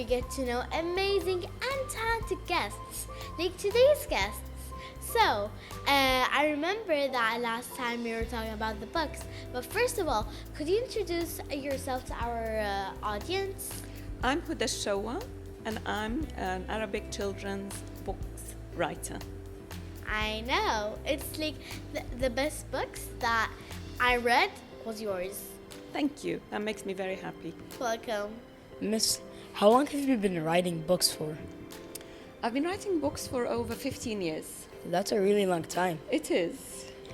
we get to know amazing and talented guests, like today's guests. So, I remember that last time we were talking about the books, but first of all, could you introduce yourself to our audience? I'm Huda Showa, and I'm an Arabic children's books writer. I know, it's like the best books that I read was yours. Thank you, that makes me very happy. Welcome. Miss, how long have you been writing books for? I've been writing books for over 15 years. That's a really long time. It is.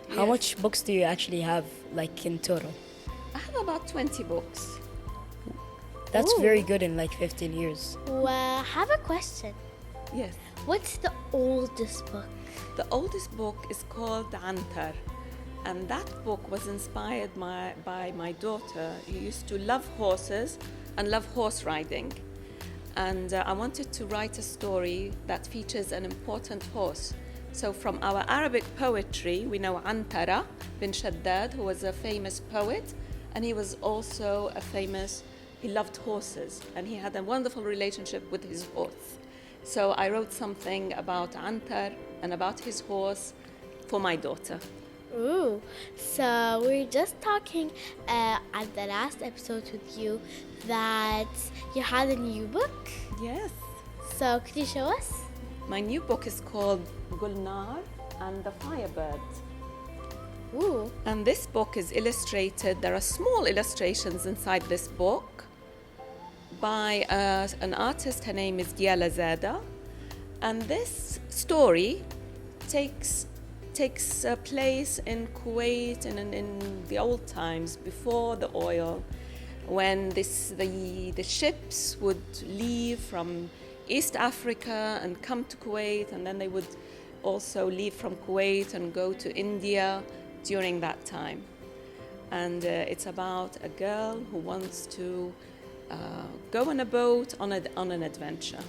How Yes. much books do you actually have, like, in total? I have about 20 books. That's Ooh. very good in like 15 years. Well, I have a question. Yes. What's the oldest book? The oldest book is called Antar, and that book was inspired by my daughter, who used to love horses and love horse riding. And I wanted to write a story that features an important horse. So from our Arabic poetry, we know Antara bin Shaddad, who was a famous poet, and he was also he loved horses, and he had a wonderful relationship with his horse. So I wrote something about Antar and about his horse for my daughter. Ooh, so we're just talking at the last episode with you that you had a new book. Yes. So could you show us? My new book is called Gulnar and the Firebird. Ooh, And this book is illustrated. There are small illustrations inside this book by an artist. Her name is Diala Zada. And this story takes place in Kuwait and in the old times before the oil, when the ships would leave from East Africa and come to Kuwait, and then they would also leave from Kuwait and go to India during that time. And it's about a girl who wants to go on a boat on an adventure.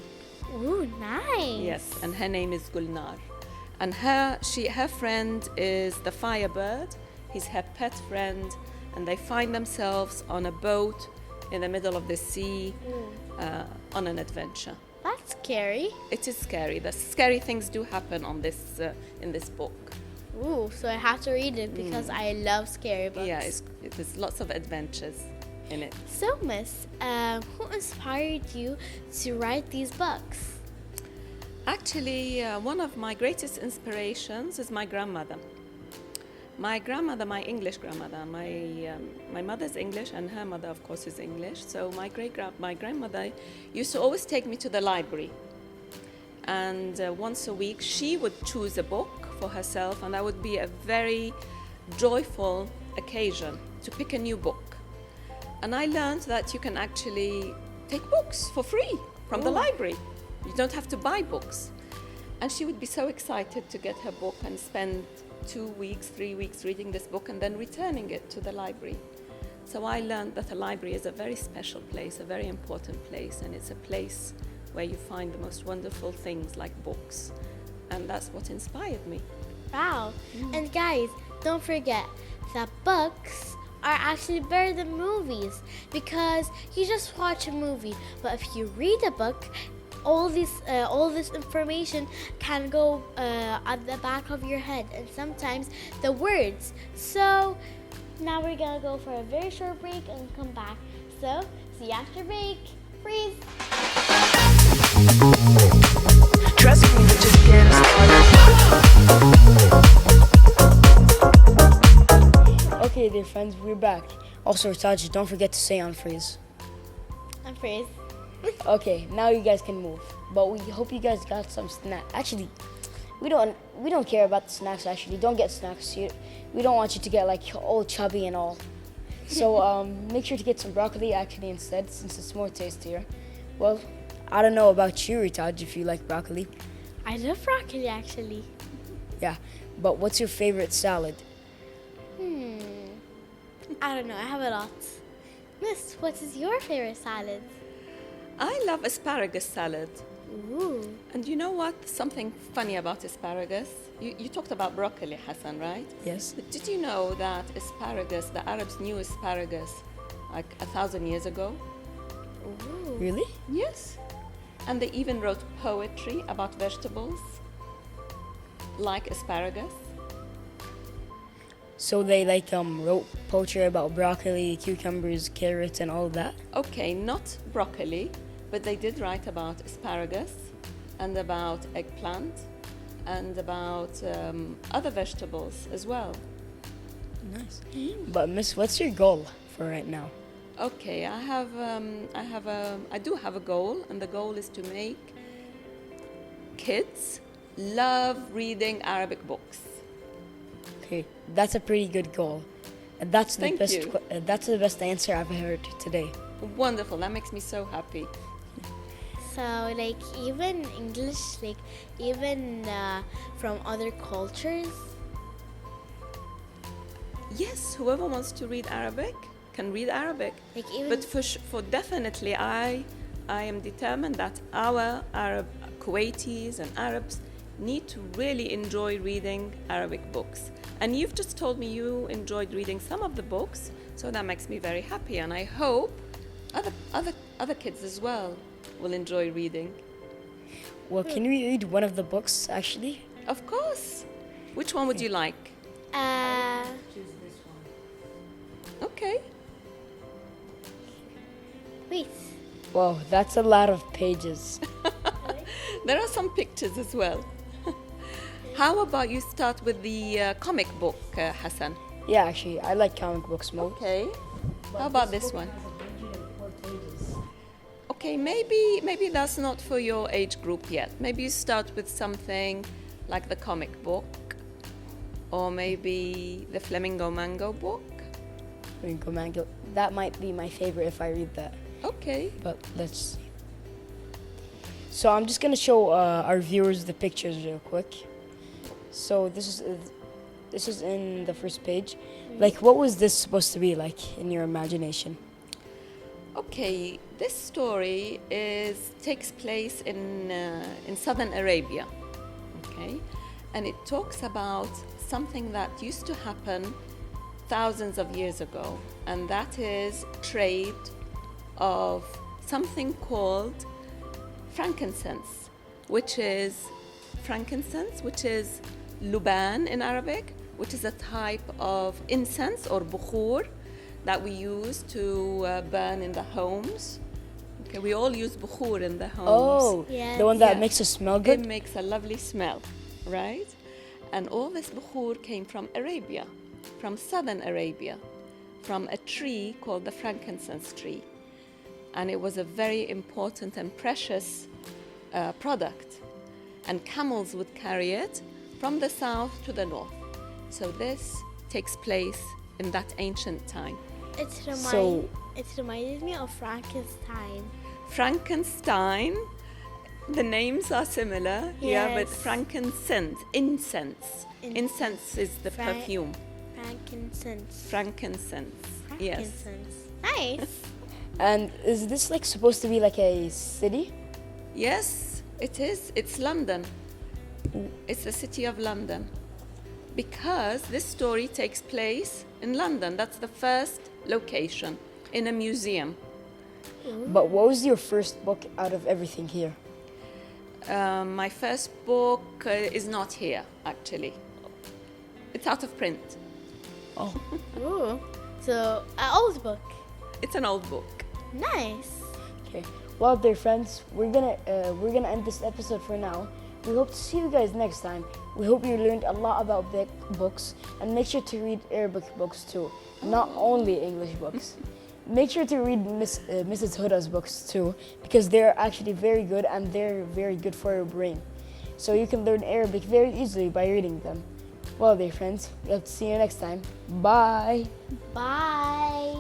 ooh, nice. Yes, and her name is Gulnar. And her friend is the Firebird. He's her pet friend, and they find themselves on a boat in the middle of the sea on an adventure. That's scary. It is scary. The scary things do happen on this in this book. Ooh, so I have to read it because I love scary books. Yeah, there's lots of adventures in it. So, Miss, who inspired you to write these books? Actually, one of my greatest inspirations is my grandmother. My grandmother, my English grandmother, my mother's English and her mother, of course, is English. So my grandmother used to always take me to the library. And once a week, she would choose a book for herself, and that would be a very joyful occasion to pick a new book. And I learned that you can actually take books for free from the library. You don't have to buy books. And she would be so excited to get her book and spend 2 weeks, 3 weeks reading this book and then returning it to the library. So I learned that a library is a very special place, a very important place, and it's a place where you find the most wonderful things like books. And that's what inspired me. Wow. And guys, don't forget that books are actually better than movies, because you just watch a movie, but if you read a book, all this information can go at the back of your head, and sometimes the words. So now we're gonna go for a very short break and come back. So see you after break. Freeze. Trust me, we're just getting started. Okay, dear friends, we're back. Also, Rtaj, don't forget to say unfreeze. And freeze. Okay, now you guys can move. But we hope you guys got some snack. Actually, we don't care about the snacks. Actually, don't get snacks. We don't want you to get like all chubby and all. So make sure to get some broccoli actually instead, since it's more tastier. Well, I don't know about you, Rtaj, if you like broccoli. I love broccoli actually. Yeah, but what's your favorite salad? I don't know, I have a lot. Miss, what is your favorite salad? I love asparagus salad. Ooh. And you know what? Something funny about asparagus. You talked about broccoli, Hassan, right? Yes. But did you know that asparagus, the Arabs knew asparagus like 1,000 years ago? Ooh. Really? Yes. And they even wrote poetry about vegetables, like asparagus. So they wrote poetry about broccoli, cucumbers, carrots, and all of that. Okay, not broccoli, but they did write about asparagus and about eggplant and about other vegetables as well. Nice. But Miss, what's your goal for right now? Okay, I do have a goal, and the goal is to make kids love reading Arabic books. Okay, that's a pretty good goal. And that's the Thank best. you. That's the best answer I've heard today. Wonderful, that makes me so happy. So, like, even English, like, even from other cultures. Yes, whoever wants to read Arabic can read Arabic. Like, even But for definitely, I am determined that our Arab Kuwaitis and Arabs need to really enjoy reading Arabic books. And you've just told me you enjoyed reading some of the books, so that makes me very happy. And I hope other kids as well will enjoy reading. Well, can we read one of the books actually? Of course. Which one would you like? Choose this one. Okay. wait. Wow, that's a lot of pages. There are some pictures as well. How about you start with the comic book, Hassan? Yeah, actually, I like comic books more. Okay. How about this one? Okay, maybe that's not for your age group yet. Maybe you start with something like the comic book, or maybe the Flamingo Mango book. Flamingo Mango. That might be my favorite if I read that. Okay. But let's see. So I'm just gonna show our viewers the pictures real quick. So this is in the first page. Like, what was this supposed to be like in your imagination? Okay, this story takes place in southern Arabia. Okay, and it talks about something that used to happen thousands of years ago, and that is trade of something called frankincense, which is luban in Arabic, which is a type of incense or bukhur that we use to burn in the homes. Okay, we all use bukhur in the homes. Oh, Yes. the one that Yeah. makes us smell It good. makes a lovely smell, right? And all this bukhur came from Arabia, from southern Arabia, from a tree called the frankincense tree. And it was a very important and precious product. And camels would carry it from the south to the north. So this takes place in that ancient time. It reminded me of Frankenstein. Frankenstein, the names are similar. Yeah, but Yes. frankincense, incense. Incense is the perfume. Frankincense. Frankincense. Yes. Frankincense. Nice. And is this like supposed to be like a city? Yes, it is. It's London. It's the city of London. Because this story takes place in London. That's the first location in a museum. But what was your first book out of everything here? My first book is not here, actually. It's out of print. Oh, Ooh. So, an old book. It's an old book. Nice. okay. Well, dear friends, we're gonna end this episode for now. We hope to see you guys next time. We hope you learned a lot about books, and make sure to read Arabic books too, not only English books. Make sure to read Mrs. Huda's books too, because they're actually very good and they're very good for your brain. So you can learn Arabic very easily by reading them. Well, dear friends, we hope to see you next time. Bye. Bye.